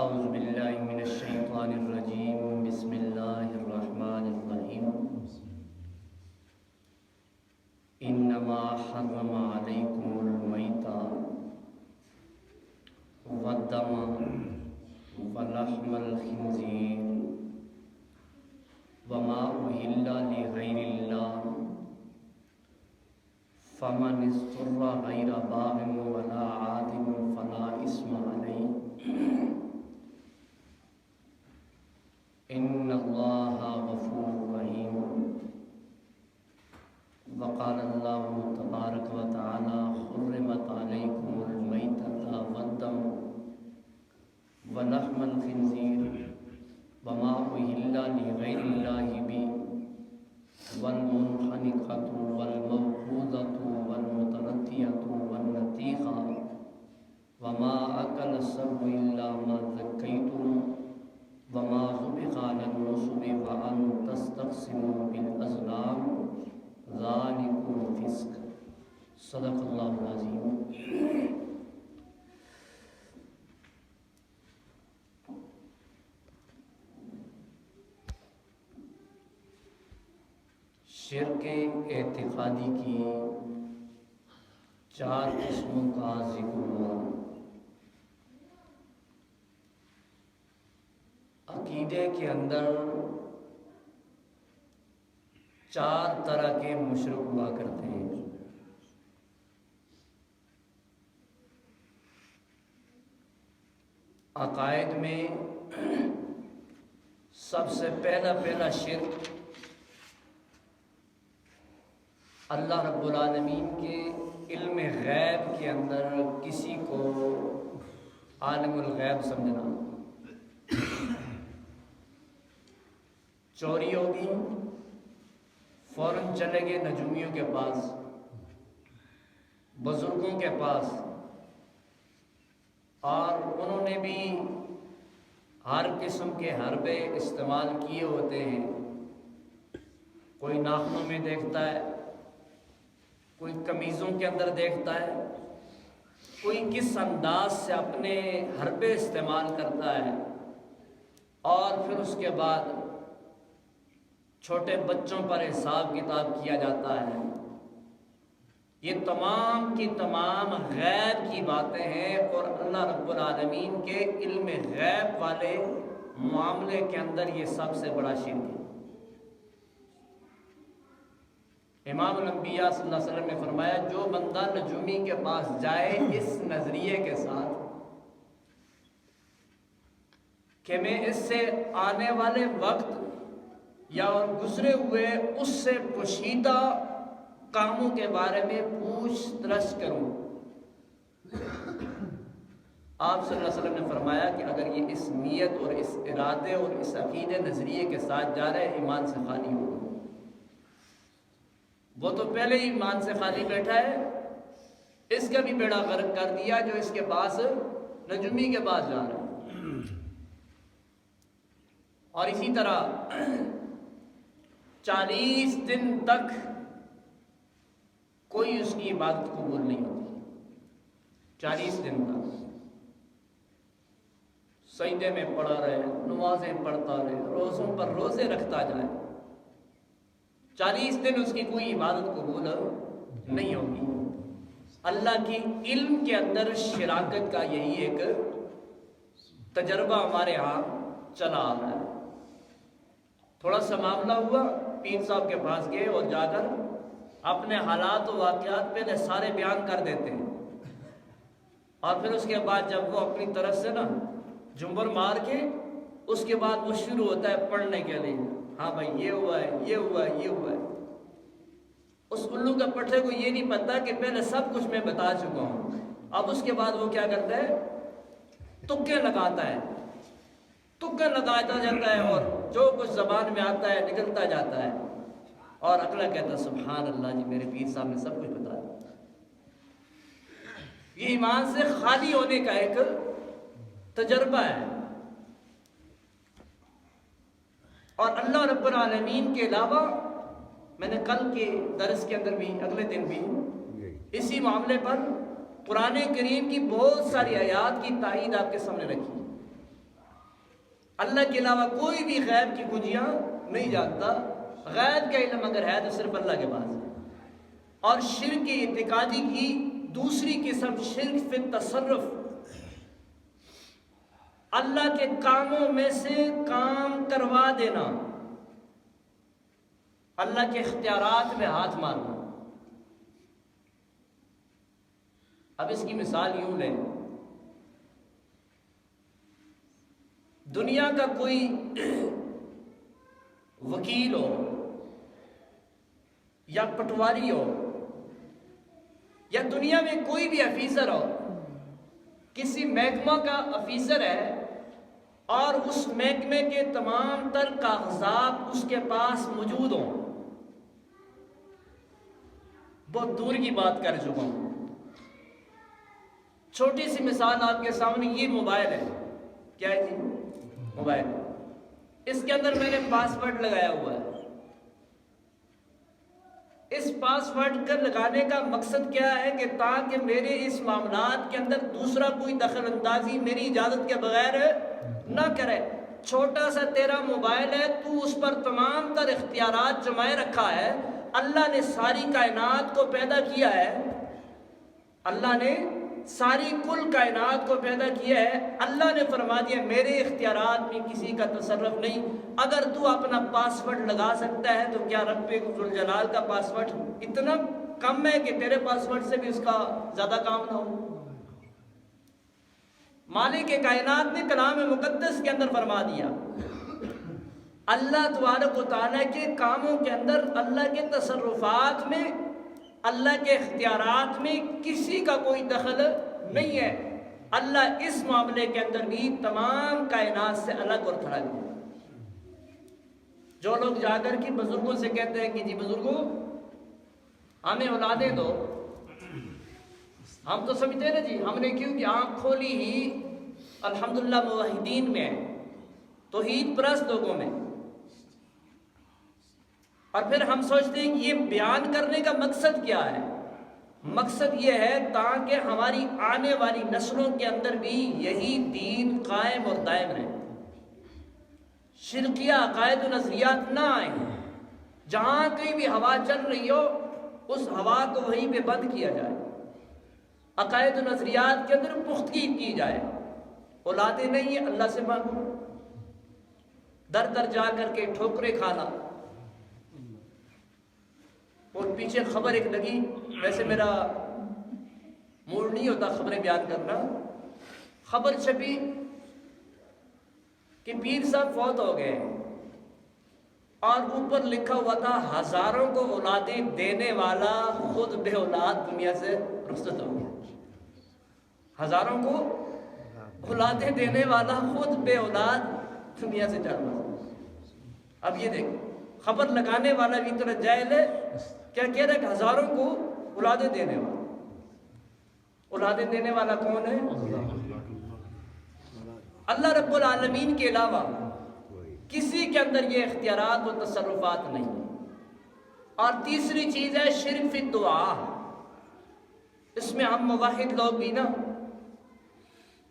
اعوذ باللہ من الشیطان الرجیم بسم اللہ الرحمن الرحیم انما حرم علیکم المیتۃ والدم ولحم الخنزیر وما أهل لغیر اللہ فمن اضطر غیر باغ ولا عاد فلا اثم علیہ ان اللہ غفور رحیم وقال اللہ تبارک و تعالی حرمت علیکم المیتۃ والدم ولحم الخنزیر وما أهل لغیر اللہ بہ والمنخنقۃ والموقوذۃ والمتردیۃ والنطیخۃ وما أكل السبع إلا ما ذکیتم وما ذبح على النصب وأن تستقسموا بالأزلام ذلكم فسق صدق اللہ العظیم۔ شرک اعتقادی کی 4 قسموں کا ذکر ہوا۔ عقیدے کے اندر 4 طرح کے مشرک ہوا کرتے ہیں۔ عقائد میں سب سے پہلا شرک اللہ رب العالمین کے علم غیب کے اندر کسی کو عالم الغیب سمجھنا۔ چوری ہوگی، فوراً چلے گئے نجومیوں کے پاس، بزرگوں کے پاس، اور انہوں نے بھی ہر قسم کے حربے استعمال کیے ہوتے ہیں۔ کوئی ناخنوں میں دیکھتا ہے، کوئی قمیضوں کے اندر دیکھتا ہے، کوئی کس انداز سے اپنے حربے استعمال کرتا ہے، اور پھر اس کے بعد چھوٹے بچوں پر حساب کتاب کیا جاتا ہے۔ یہ تمام کی تمام غیب کی باتیں ہیں، اور اللہ رب العالمین کے علم غیب والے معاملے کے اندر یہ سب سے بڑا شرک ہے۔ امام الانبیاء صلی اللہ علیہ وسلم نے فرمایا، جو بندہ نجومی کے پاس جائے اس نظریے کے ساتھ کہ میں اس سے آنے والے وقت یا گزرے ہوئے اس سے پوشیدہ کاموں کے بارے میں پوچھ ترچھ کروں، آپ صلی اللہ علیہ وسلم نے فرمایا کہ اگر یہ اس نیت اور اس ارادے اور اس عقیدے نظریے کے ساتھ جا رہے، ایمان سے خالی ہوگا۔ وہ تو پہلے ہی ایمان سے خالی بیٹھا ہے، اس کا بھی بیڑا غرق کر دیا جو اس کے پاس نجومی کے پاس جا رہا ہے۔ اور اسی طرح 40 دن تک کوئی اس کی عبادت قبول نہیں ہوتی۔ 40 دن تک سجدے میں پڑا رہے، نمازیں پڑھتا رہے، روزوں پر روزے رکھتا جائے، 40 دن اس کی کوئی عبادت قبول نہیں ہوگی۔ اللہ کی علم کے اندر شراکت کا یہی ایک تجربہ ہمارے ہاں چلا آ رہا ہے۔ تھوڑا سا معاملہ ہوا، پیر صاحب کے پاس گئے اور جا کر اپنے حالات و واقعات پہلے سارے بیان کر دیتے ہیں، اور پھر اس کے بعد جب وہ اپنی طرف سے نا جمبر مار کے اس کے بعد وہ شروع ہوتا ہے پڑھنے کے لیے، ہاں بھائی یہ ہوا ہے، یہ ہوا ہے، یہ ہوا ہے۔ اس الو کا پٹھے کو یہ نہیں پتا کہ پہلے سب کچھ میں بتا چکا ہوں۔ اب اس کے بعد وہ کیا کرتا ہے، تکے لگاتا ہے، تکے لگاتا جاتا ہے، اور جو کچھ زبان میں آتا ہے نکلتا جاتا ہے، اور اگلا کہتا ہے سبحان اللہ جی میرے پیر صاحب نے سب کچھ بتا دیا۔ یہ ایمان سے خالی ہونے کا ایک تجربہ ہے۔ اور اللہ رب العالمین کے علاوہ میں نے کل کے درس کے اندر بھی اگلے دن بھی اسی معاملے پر قرآن کریم کی بہت ساری آیات کی تائید آپ کے سامنے رکھی اللہ کے علاوہ کوئی بھی غیب کی کنجیاں نہیں جانتا. غیب کا علم اگر ہے تو صرف اللہ کے پاس ہے. اور شرک اعتقادی کی دوسری قسم شرک فی التصرف، اللہ کے کاموں میں سے کام کروا دینا، اللہ کے اختیارات میں ہاتھ مارنا. اب اس کی مثال یوں لیں، دنیا کا کوئی وکیل ہو یا پٹواری ہو یا دنیا میں کوئی بھی افیسر ہو، کسی محکمہ کا افیسر ہے اور اس محکمے کے تمام تر کاغذات اس کے پاس موجود ہوں. بہت دور کی بات کر چکا ہوں. چھوٹی سی مثال آپ کے سامنے، یہ موبائل ہے. کیا ہے جی؟ موبائل. اس کے اندر میں نے پاس ورڈ لگایا ہوا ہے. اس پاس ورڈ کا لگانے کا مقصد کیا ہے کہ تاکہ میرے اس معاملات کے اندر دوسرا کوئی دخل اندازی میری اجازت کے بغیر نہ کرے. چھوٹا سا تیرا موبائل ہے، تو اس پر تمام تر اختیارات جمائے رکھا ہے. اللہ نے ساری کائنات کو پیدا کیا ہے، اللہ نے ساری کل کائنات کو پیدا کیا ہے. اللہ نے فرما دیا میرے اختیارات میں کسی کا تصرف نہیں. اگر تو اپنا پاس ورڈ لگا سکتا ہے تو کیا رب ذوالجلال کا پاس ورڈ اتنا کم ہے کہ تیرے پاس ورڈ سے بھی اس کا زیادہ کام نہ ہو؟ مالک کائنات نے کلام مقدس کے اندر فرما دیا، اللہ تبارک و تعالیٰ کے کاموں کے اندر، اللہ کے تصرفات میں، اللہ کے اختیارات میں کسی کا کوئی دخل نہیں ہے. اللہ اس معاملے کے اندر بھی تمام کائنات سے الگ اور تھلگ ہے. جو لوگ جا کر کے بزرگوں سے کہتے ہیں کہ جی بزرگوں ہمیں اولادیں دو، ہم تو سمجھتے ہیں نا جی ہم نے کیونکہ آنکھ کھولی ہی الحمدللہ موحدین میں ہے، توحید پرست لوگوں میں. اور پھر ہم سوچتے ہیں کہ یہ بیان کرنے کا مقصد کیا ہے؟ مقصد یہ ہے تاکہ ہماری آنے والی نسلوں کے اندر بھی یہی دین قائم اور دائم رہے، شرکیہ عقائد و نظریات نہ آئیں. جہاں کہیں بھی ہوا چل رہی ہو اس ہوا کو وہیں پہ بند کیا جائے، عقائد و نظریات کے اندر پختگی کی جائے. اولادیں نہیں ہیں، اللہ سے مانگو. در در جا کر کے ٹھوکریں کھانا. اور پیچھے خبر ایک لگی، ویسے میرا موڈ نہیں ہوتا خبریں بیان کرنا، خبر چھپی کہ پیر صاحب فوت ہو گئے اور اوپر لکھا ہوا تھا ہزاروں کو اولادیں دینے والا خود بے اولاد دنیا سے رخصت ہو گیا. ہزاروں کو اولادیں دینے والا خود بے اولاد دنیا سے چلا گیا. اب یہ دیکھ، خبر لگانے والا بھی اتنا جاہل ہے، کیا کہہ رہا ہے کہ ہزاروں کو اولادیں دینے والا. اولادیں دینے والا کون ہے؟ اللہ رب العالمین کے علاوہ کسی کے اندر یہ اختیارات و تصرفات نہیں. اور تیسری چیز ہے شرک فی الدعا. اس میں ہم موحد لوگ بھی نا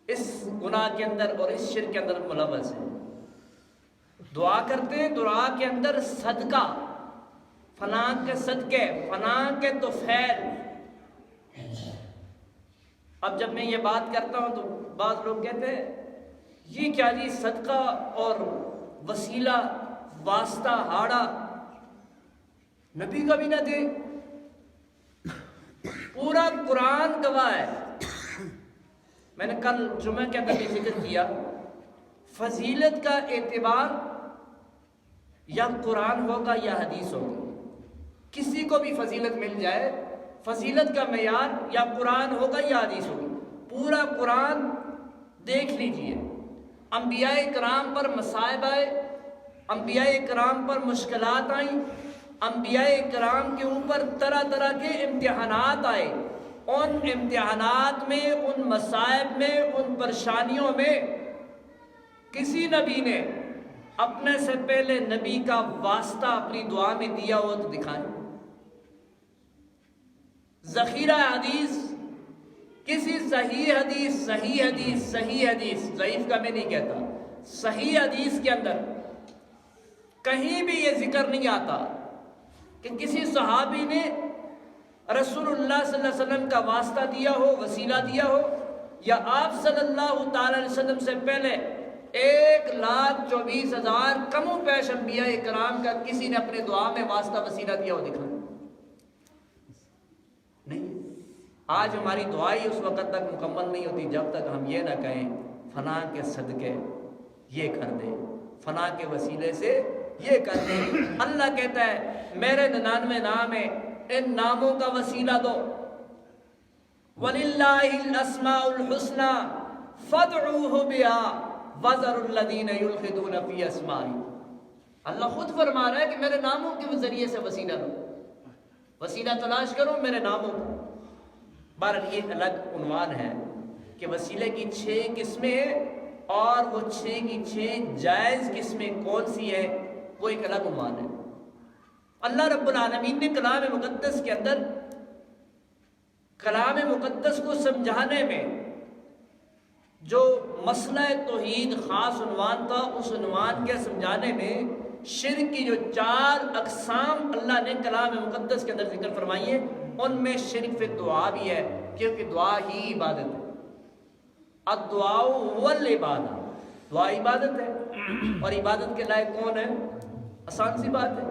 اس گناہ کے اندر اور اس شرک کے اندر ملوث ہیں. دعا کرتے ہیں، دعا کے اندر صدقہ، فلاں کے صدقے، فلاں کے طفیل. اب جب میں یہ بات کرتا ہوں تو بعض لوگ کہتے ہیں یہ کیا جی صدقہ اور وسیلہ واسطہ ہاڑا نبی کا بھی نہ دے. پورا قرآن گواہ ہے. میں نے کل جمعہ کے اندر بھی ذکر کیا، فضیلت کا اعتبار یا قرآن ہوگا یا حدیث ہوگا. کسی کو بھی فضیلت مل جائے، فضیلت کا معیار یا قرآن ہوگا یا حدیث ہوگی. پورا قرآن دیکھ لیجئے، انبیاء کرام پر مصائب آئے، انبیاء کرام پر مشکلات آئیں، انبیاء کرام کے اوپر طرح طرح کے امتحانات آئے. ان امتحانات میں، ان مصائب میں، ان پریشانیوں میں کسی نبی نے اپنے سے پہلے نبی کا واسطہ اپنی دعا میں دیا ہو تو دکھائیں. ذخیرہ حدیث، کسی صحیح حدیث ضعیف کا میں نہیں کہتا، صحیح حدیث کے اندر کہیں بھی یہ ذکر نہیں آتا کہ کسی صحابی نے رسول اللہ صلی اللہ علیہ وسلم کا واسطہ دیا ہو، وسیلہ دیا ہو، یا آپ صلی اللہ تعالی علیہ وسلم سے پہلے 1,24,000 کم و بیش انبیاء کرام کا کسی نے اپنے دعا میں واسطہ وسیلہ دیا ہو دکھا نہیں۔ آج ہماری دعائی اس وقت تک مکمل نہیں ہوتی جب تک ہم یہ نہ کہیں فلاں کے صدقے یہ کر دے، فلاں کے وسیلے سے یہ کر دے۔ اللہ کہتا ہے میرے 99 نام ہیں، ان ناموں کا وسیلہ دو۔ وَلِلَّهِ الْأَسْمَاءُ الْحُسْنَى فَادْعُوهُ بِهَا وَذَرُوا الَّذِينَ يُلْحِدُونَ فِي أَسْمَائِهِ۔ اللہ خود فرما رہا ہے کہ میرے ناموں کے ذریعے سے وسیلہ دو، وسیلہ تلاش کرو میرے ناموں کو۔ بہرحال یہ الگ عنوان ہے کہ وسیلے کی 6 قسمیں ہیں، اور وہ 6 کی 6 جائز قسمیں کون سی ہیں وہ ایک الگ عنوان ہے۔ اللہ رب العالمین نے کلام مقدس کے اندر کلام مقدس کو سمجھانے میں جو مسئلہ توحید خاص عنوان تھا، اس عنوان کے سمجھانے میں شرک کی جو 4 اقسام اللہ نے کلام مقدس کے اندر ذکر فرمائی ہے، ان میں شرک فی دعا بھی ہے، کیونکہ دعا ہی عبادت ہے۔ الدعاء والعبادہ، دعا عبادت ہے، اور عبادت کے لائق کون ہے؟ آسان سی بات ہے۔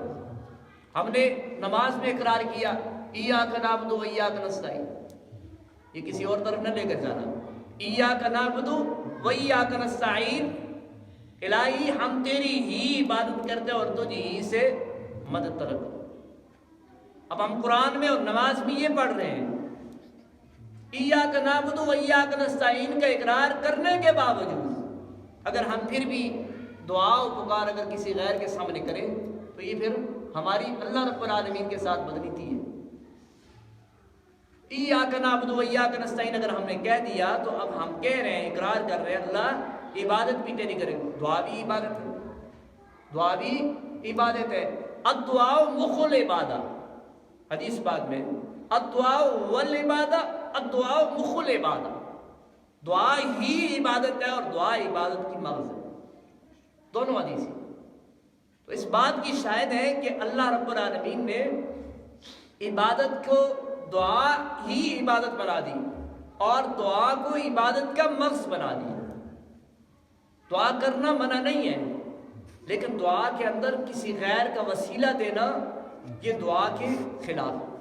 ہم نے نماز میں اقرار کیا ایاک نعبد و ایاک نستعین، یہ کسی اور طرف نہ لے کر جانا۔ ایاک نعبد و ایاک نستعین، الہی ہم تیری ہی عبادت کرتے اور تجھ ہی سے مدد طلب۔ اب ہم قرآن میں اور نماز میں یہ پڑھ رہے ہیں، ایاک نعبد و ایاک نستعین کا اقرار کرنے کے باوجود اگر ہم پھر بھی دعا و پکار اگر کسی غیر کے سامنے کریں تو یہ پھر ہماری اللہ رب العالمین کے ساتھ بدنیتی ہے۔ ایاک نعبد و ایاک نستعین اگر ہم نے کہہ دیا تو اب ہم کہہ رہے ہیں، اقرار کر رہے ہیں اللہ عبادت بھی تیری کریں، دعا بھی عبادت ہے، دعا بھی عبادت ہے۔ الدعاء مخ العبادہ، حدیث بعد میں الدعاء والعبادہ، الدعاء مخ العبادہ، دعا ہی عبادت ہے اور دعا عبادت کی مغز ہے، دونوں حدیث ہیں۔ تو اس بات کی شاہد ہے کہ اللہ رب العالمین نے عبادت کو دعا ہی عبادت بنا دی اور دعا کو عبادت کا مغز بنا دیا۔ دعا کرنا منع نہیں ہے، لیکن دعا کے اندر کسی غیر کا وسیلہ دینا یہ دعا کے خلاف ہے۔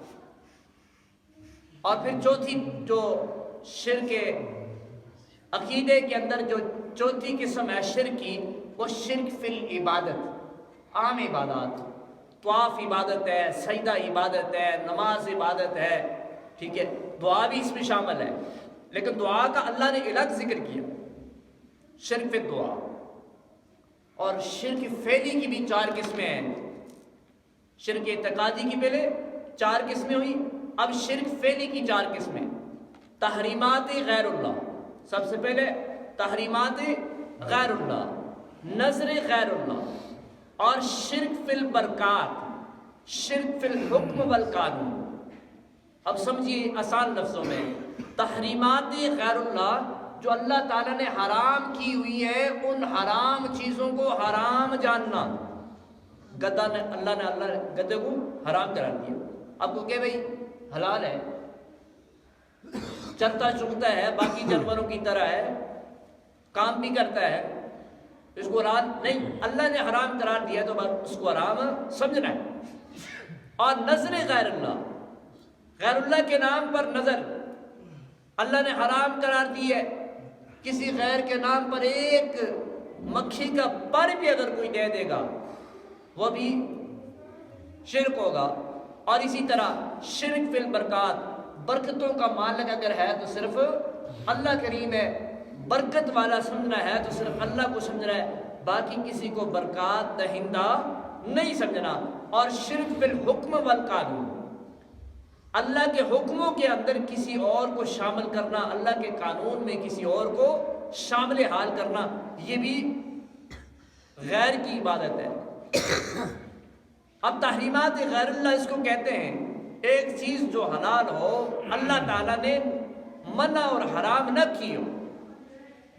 اور پھر چوتھی جو شرک عقیدے کے اندر جو چوتھی قسم ہے شرک کی، وہ شرک فی العبادت، عام عبادات، طواف عبادت ہے، سجدہ عبادت ہے، نماز عبادت ہے، ٹھیک ہے، دعا بھی اس میں شامل ہے، لیکن دعا کا اللہ نے الگ ذکر کیا، شرک فی دعا۔ اور شرک فعلی کی بھی 4 قسمیں ہیں۔ شرک اعتقادی کی پہلے 4 قسمیں ہوئی، اب شرک فعلی کی 4 قسمیں۔ تحریمات غیر اللہ، سب سے پہلے تحریمات غیر اللہ، نظر غیر اللہ، اور شرک فی البرکات، شرک فی الحکم والقانون۔ اب سمجھیے آسان لفظوں میں، تحریمات غیر اللہ جو اللہ تعالیٰ نے حرام کی ہوئی ہے، ان حرام چیزوں کو حرام جاننا۔ گدھا نے اللہ نے گدھے کو حرام قرار دیا، اب کو کہ بھئی حلال ہے، چلتا چلتا ہے، باقی جانوروں کی طرح ہے، کام بھی کرتا ہے، اس کو حلال نہیں، اللہ نے حرام قرار دیا تو بس اس کو حرام سمجھنا ہے۔ اور نظر غیر اللہ، غیر اللہ کے نام پر نظر اللہ نے حرام قرار دی ہے۔ کسی غیر کے نام پر ایک مکھی کا پر بھی اگر کوئی دے دے گا وہ بھی شرک ہوگا۔ اور اسی طرح شرک فی البرکات، برکتوں کا مالک اگر ہے تو صرف اللہ کریم ہے، برکت والا سمجھنا ہے تو صرف اللہ کو سمجھنا ہے، باقی کسی کو برکات دہندہ نہیں سمجھنا۔ اور شرک فی الحکم والقانون، اللہ کے حکموں کے اندر کسی اور کو شامل کرنا، اللہ کے قانون میں کسی اور کو شامل حال کرنا، یہ بھی غیر کی عبادت ہے۔ اب تحریمات غیر اللہ اس کو کہتے ہیں، ایک چیز جو حلال ہو، اللہ تعالیٰ نے منع اور حرام نہ کی ہو،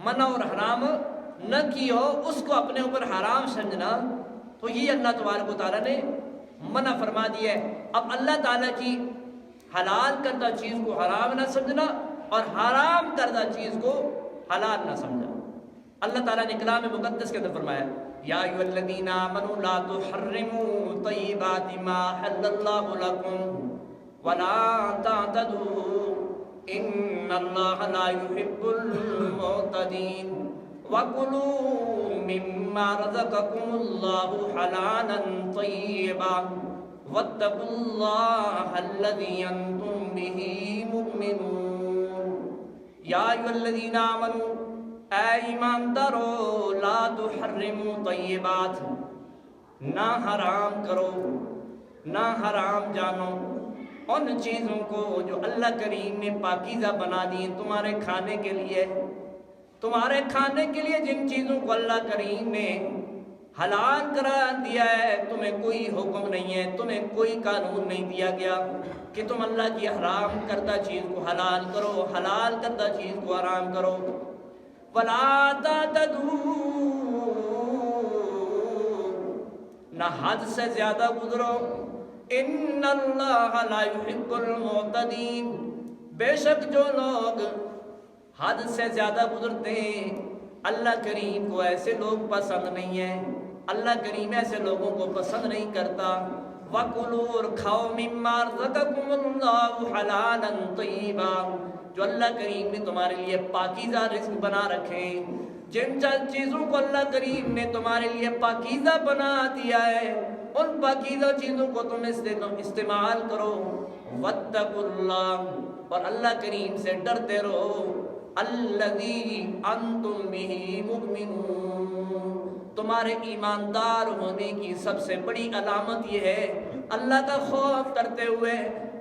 منع اور حرام نہ کی ہو اس کو اپنے اوپر حرام سمجھنا، تو یہ اللہ تبارک و تعالیٰ نے منع فرما دیا ہے۔ اب اللہ تعالیٰ کی حلال کردہ چیز کو حرام نہ سمجھنا اور حرام کردہ چیز کو حلال نہ سمجھنا۔ اللہ تعالیٰ نے کلام مقدس کے اندر فرمایا یا ایھا الذین آمنوا لا تحرموا طیبات ما حل اللہ لکم ولا تعتدوا ان اللہ لا يحب المعتدین وَكُلُوا مِمَّا رَزَقَكُمُ اللَّهُ حَلَالًا طَيِّبًا وَاتَّقُوا اللَّهَ الَّذِي أَنْتُمْ بِهِ مُؤْمِنُونَ یا ایھا الذین آمنوا اے ایماندارو لا تحرموا طیبات، نہ حرام کرو نہ حرام جانو ان چیزوں کو جو اللہ کریم نے پاکیزہ بنا دی تمہارے کھانے کے لیے، تمہارے کھانے کے لیے جن چیزوں کو اللہ کریم نے حلال قرار دیا ہے، تمہیں کوئی حکم نہیں ہے، تمہیں کوئی قانون نہیں دیا گیا کہ تم اللہ کی حرام کردہ چیز کو حلال کرو، حلال کردہ چیز کو حرام کرو۔ وَلَا تَعْتَدُوا، نہ حد سے زیادہ گزرو، اِنَّ اللَّهَ لَا يُحِبُّ الْمُعْتَدِينَ، بے شک جو لوگ حد سے زیادہ گزرتے ہیں اللہ کریم کو ایسے لوگ پسند نہیں ہیں، اللہ کریم ایسے لوگوں کو پسند نہیں کرتا۔ وَكُلُوا، اور کھاؤ، مِمَّا رَزَقَكُمُ اللَّهُ حَلَالًا طَيِّبًا، جو اللہ کریم نے تمہارے لیے پاکیزہ رزق بنا رکھے، جن چیزوں کو اللہ کریم نے تمہارے لیے پاکیزہ بنا دیا ہے ان پاکیزہ چیزوں کو تم استعمال کرو۔ وَاتَّقُوا اللَّهَ، اور اللہ کریم سے ڈرتے رہو، الذی انتم بہ مؤمنون، تمہارے ایماندار ہونے کی سب سے بڑی علامت یہ ہے اللہ کا خوف کرتے ہوئے،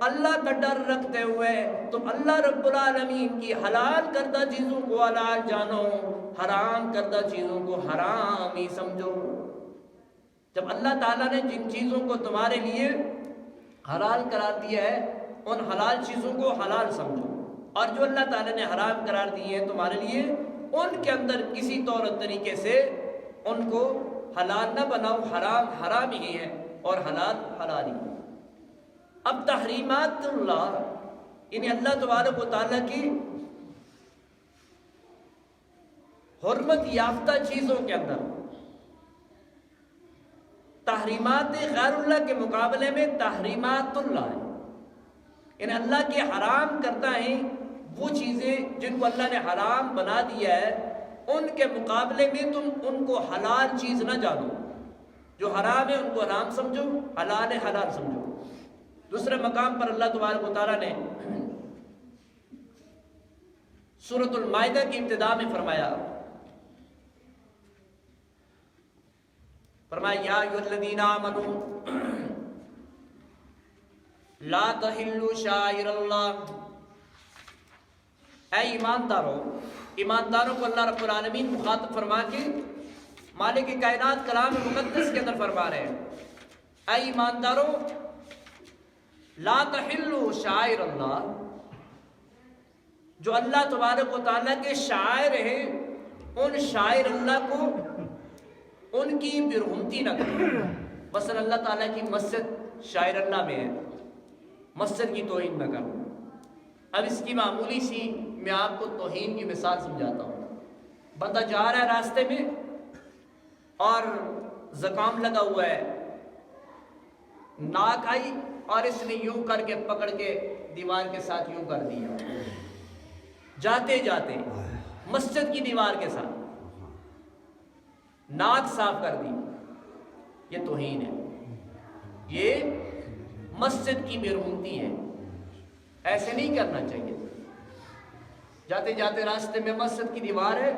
اللہ کا ڈر رکھتے ہوئے تم اللہ رب العالمین کی حلال کردہ چیزوں کو حلال جانو، حرام کردہ چیزوں کو حرام ہی سمجھو۔ جب اللہ تعالیٰ نے جن چیزوں کو تمہارے لیے حلال قرار دیا ہے ان حلال چیزوں کو حلال سمجھو، اور جو اللہ تعالیٰ نے حرام قرار دیے ہیں تمہارے لیے ان کے اندر کسی طور طریقے سے ان کو حلال نہ بناؤ، حرام حرام ہی ہے اور حلال حلال ہی ہے۔ اب تحریمات اللہ یعنی اللہ تبارک و تعالیٰ کی حرمت یافتہ چیزوں کے اندر تحریمات غیر اللہ کے مقابلے میں تحریمات اللہ ہے، یعنی اللہ کے حرام کرتا ہے وہ چیزیں جن کو اللہ نے حرام بنا دیا ہے ان کے مقابلے میں تم ان کو حلال چیز نہ جانو، جو حرام ہے ان کو حرام سمجھو، حلال ہے حلال سمجھو۔ دوسرے مقام پر اللہ تبارک و تعالیٰ نے سورۃ المائدہ کی ابتدا میں فرمایا یا ایھا الذین آمنوا لا تحلوا شعائر اللہ، اے ایمانداروں کو اللہ رب العالمین مخاطب فرما کے مالک کائنات کلام مقدس کے اندر فرما رہے ہیں، اے ایمانداروں لا تحلوا شعائر اللہ، جو اللہ تبارک و تعالیٰ کے شاعر ہیں ان شاعر اللہ کو ان کی برہمتی نہ کرو۔ مثلا اللہ تعالیٰ کی مسجد شاعر اللہ میں ہے، مسجد کی توہین نہ کرو۔ اب اس کی معمولی سی میں آپ کو توہین کی مثال سمجھاتا ہوں۔ بندہ جا رہا ہے راستے میں اور زکام لگا ہوا ہے، ناک آئی اور اس نے یوں کر کے پکڑ کے دیوار کے ساتھ یوں کر دیا، جاتے جاتے مسجد کی دیوار کے ساتھ ناک صاف کر دی، یہ توہین ہے، یہ مسجد کی برہمتی ہے، ایسے نہیں کرنا چاہیے۔ جاتے جاتے راستے میں مسجد کی دیوار ہے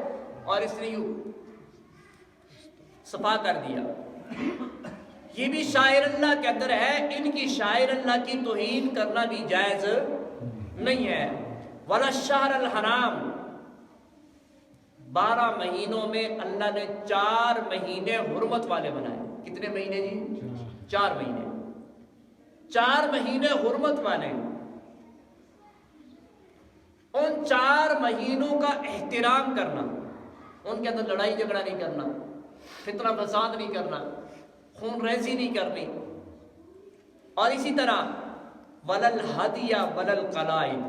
اور اس نے یوں صفا کر دیا، یہ بھی شاعر اللہ کے اندر ہے، ان کی شاعر اللہ کی توہین کرنا بھی جائز نہیں ہے۔ وَلَا الشَّهْرَ الْحَرَامَ، 12 مہینوں میں اللہ نے 4 مہینے حرمت والے بنائے۔ کتنے مہینے جی؟ 4 مہینے، 4 مہینے حرمت والے۔ ان 4 مہینوں کا احترام کرنا، ان کے اندر لڑائی جھگڑا نہیں کرنا، فتنہ فساد نہیں کرنا، خون ریزی نہیں کرنی. اور اسی طرح ولل ہدیہ ولل قلائد،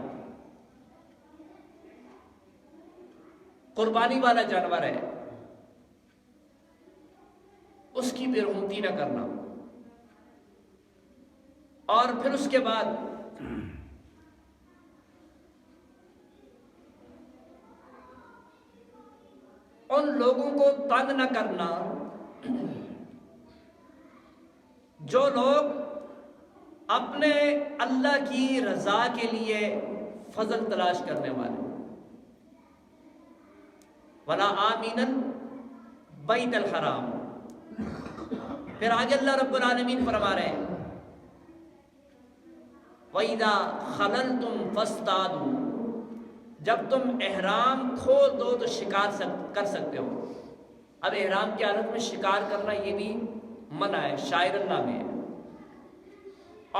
قربانی والا جانور ہے اس کی بےرحمتی نہ کرنا. اور پھر اس کے بعد ان لوگوں کو تنگ نہ کرنا جو لوگ اپنے اللہ کی رضا کے لیے فضل تلاش کرنے والے. وَلَا آمِنًا بَيْتَ الْحَرَامِ. پھر آگے اللہ رب العالمین فرما رہے ہیں وَإِذَا خَلَلْتُمْ فَاسْتَادُوا، جب تم احرام کھول دو تو شکار کر سکتے ہو. اب احرام کی حالت میں شکار کرنا یہ بھی منع ہے، شاعر اللہ میں ہے.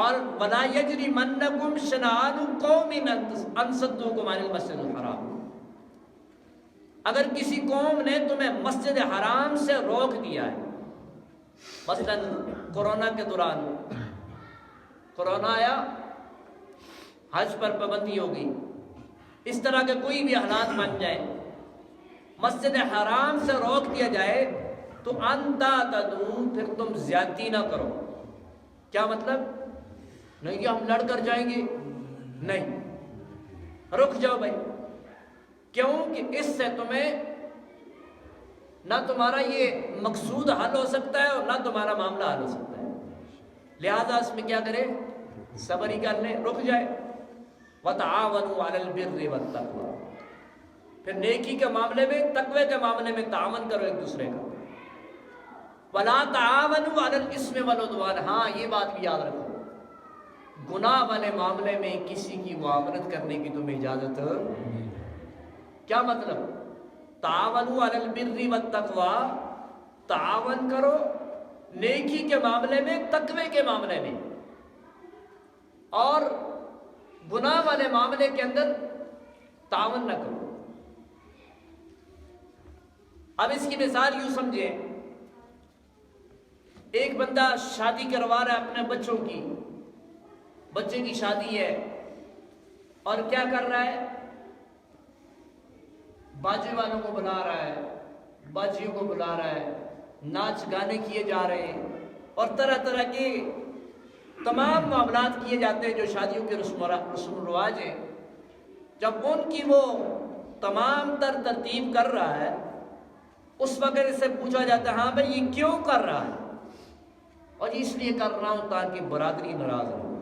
اور وَلَا يَجْرِمَنَّكُمْ شَنَآنُ قَوْمٍ أَن صَدُّوكُمْ عَنِ الْمَسْجِدِ الْحَرَامِ. اگر کسی قوم نے تمہیں مسجد حرام سے روک دیا ہے، مثلا کورونا کے دوران کورونا آیا، حج پر پابندی ہوگی، اس طرح کے کوئی بھی حالات بن جائے، مسجد حرام سے روک دیا جائے تو انتا تدو، پھر تم زیادتی نہ کرو. کیا مطلب؟ نہیں کہ ہم لڑ کر جائیں گے، نہیں، رک جاؤ بھائی. کیوں کہ اس سے تمہیں نہ تمہارا یہ مقصود حل ہو سکتا ہے اور نہ تمہارا معاملہ حل ہو سکتا ہے. لہذا اس میں کیا کرے؟ صبر ہی کر لیں، رک جائے. وَتَعَاوَنُوا عَلَى الْبِرِّ وَالتَّقْوَىٰ. پھر نیکی کے معاملے میں، تقوی کے معاملے میں تعاون کرو ایک دوسرے کا. وَلَا تَعَاوَنُوا عَلَى الْإِثْمِ وَالْعُدْوَانِ. ہاں یہ بات بھی یاد رکھو، گناہ والے معاملے میں کسی کی معاونت کرنے کی تمہیں اجازت. کیا مطلب؟ تعاونوا علی البر والتقویٰ، تعاون کرو نیکی کے معاملے میں، تقوی کے معاملے میں، اور گناہ والے معاملے کے اندر تعاون نہ کرو. اب اس کی مثال یوں سمجھے، ایک بندہ شادی کروا رہا ہے اپنے بچوں کی، بچے کی شادی ہے، اور کیا کر رہا ہے؟ باجے والوں کو بلا رہا ہے، باجیوں کو بلا رہا ہے، ناچ گانے کیے جا رہے ہیں، اور طرح طرح کے تمام معاملات کیے جاتے ہیں جو شادیوں کے رسم و رواج ہیں. جب ان کی وہ تمام ترتیب کر رہا ہے، اس وقت اس سے پوچھا جاتا ہے ہاں بھائی یہ کیوں کر رہا ہے؟ اور اس لیے کر رہا ہوں تاکہ برادری ناراض ہو.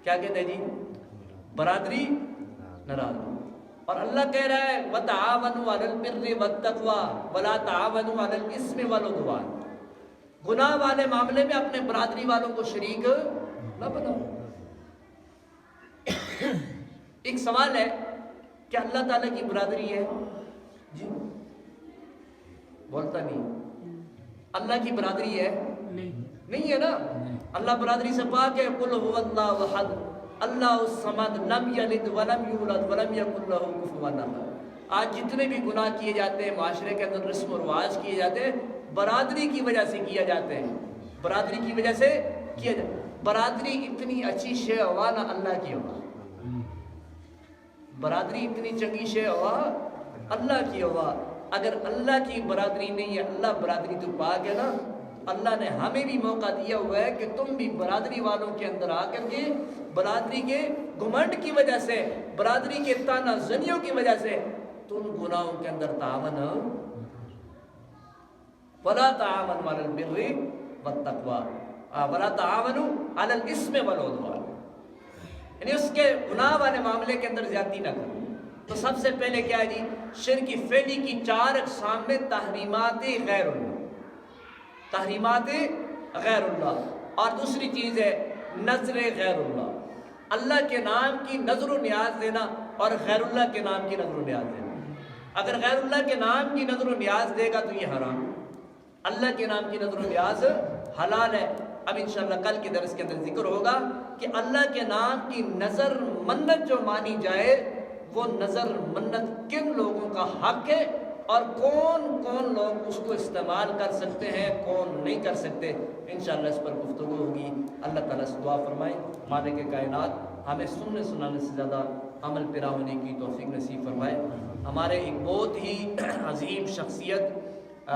کیا کہتے ہیں جی؟ برادری ناراض ہو. اور اللہ کہہ رہا ہے وَتَعَاوَنُوا عَلَى الْبِرِّ وَالتَّقْوَىٰ وَلَا تَعَاوَنُوا عَلَى الْإِثْمِ وَالْعُدْوَانِ. گناہ والے معاملے میں اپنے برادری والوں کو شریک نہ بناؤ. ایک سوال ہے، کیا اللہ تعالیٰ کی برادری ہے؟ جی بولتا نہیں. اللہ کی برادری ہے؟ نہیں ہے نا. اللہ برادری سے پاک ہے. قُلْ هُوَ اللَّهُ أَحَدٌ اللہ الصمد لم یلد ولم یولد ولم یکن لہ کفوا احد. آج جتنے بھی گناہ کیے جاتے ہیں معاشرے کے اندر، رسم و رواج کیے جاتے ہیں، برادری کی وجہ سے کیا جاتے ہیں. برادری کی وجہ سے کیا جاتا ہے. برادری اتنی اچھی شے ہوا نہ اللہ کی ہوا. برادری اتنی چنگی شے ہوا اللہ کی ہوا. اگر اللہ کی برادری نہیں ہے، اللہ برادری تو پاک ہے نا. اللہ نے ہمیں بھی موقع دیا ہوا ہے کہ تم بھی برادری والوں کے اندر آ کر کے برادری کے گھمنڈ کی وجہ سے، برادری کے تانا زنیوں کی وجہ سے تم گناہوں کے اندر تعاون ولا تعاونوا علی البر والتقویٰ ولا تعاونوا علی الاسم والعدوان. یعنی اس کے گناہ والے معاملے کے اندر زیادتی نہ کرو. تو سب سے پہلے کیا ہے جی؟ شرک فعلی کی 4 اقسام میں تحریمات غیر اللہ، تحریمات غیر اللہ. اور دوسری چیز ہے نظر غیر اللہ، اللہ کے نام کی نظر و نیاز دینا اور غیر اللہ کے نام کی نظر و نیاز دینا. اگر غیر اللہ کے نام کی نظر و نیاز دے گا تو یہ حرام، اللہ کے نام کی نظر و نیاز حلال ہے. اب انشاءاللہ کل کے درس کے اندر ذکر ہوگا کہ اللہ کے نام کی نظر منت جو مانی جائے، وہ نظر منت کن لوگوں کا حق ہے اور کون کون لوگ اس کو استعمال کر سکتے ہیں، کون نہیں کر سکتے، انشاءاللہ اس پر گفتگو ہوگی۔ اللہ تعالیٰ سے دعا فرمائے مالک کائنات ہمیں سننے سنانے سے زیادہ عمل پیرا ہونے کی توفیق نصیب فرمائے۔ ہمارے ایک بہت ہی عظیم شخصیت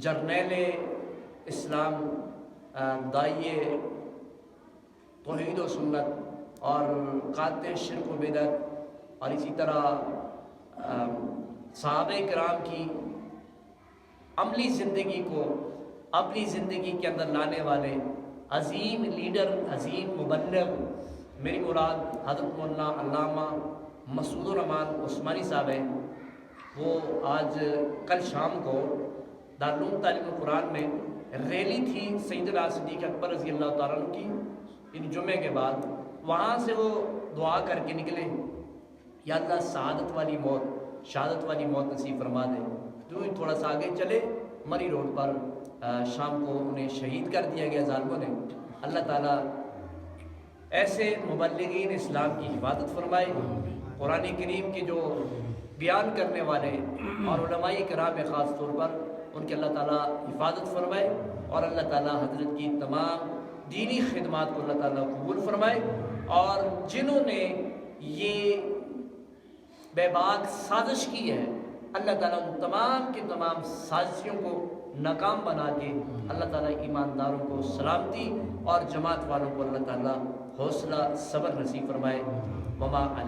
جرنیل اسلام، داعیے توحید و سنت اور قاطع شرک و بدعت، اور اسی طرح صحابہ کرام کی عملی زندگی کو اپنی زندگی کے اندر لانے والے عظیم لیڈر، عظیم مبلغ، میری مراد حضرت مولانا علامہ مسعود الرحمان عثمانی صاحب ہیں۔ وہ آج کل شام کو دارالعلوم تعلیم القرآن میں ریلی تھی سیدنا صدیق اکبر رضی اللہ تعالیٰ عنہ کی، ان جمعے کے بعد وہاں سے وہ دعا کر کے نکلے، یا اللہ سعادت والی موت، شہادت والی موت نصیب فرما دے۔ جو تھوڑا سا آگے چلے مری روڈ پر شام کو انہیں شہید کر دیا گیا ظالموں نے۔ اللہ تعالیٰ ایسے مبلغین اسلام کی حفاظت فرمائے، قرآن کریم کے جو بیان کرنے والے اور علماء کرام خاص طور پر ان کے اللہ تعالیٰ حفاظت فرمائے، اور اللہ تعالیٰ حضرت کی تمام دینی خدمات کو اللہ تعالیٰ قبول فرمائے، اور جنہوں نے یہ بے باک سازش کی ہے اللہ تعالیٰ ان تمام کی تمام سازشوں کو ناکام بنا کے اللہ تعالیٰ ایمانداروں کو سلامتی اور جماعت والوں کو اللہ تعالیٰ حوصلہ صبر نصیب فرمائے۔ وما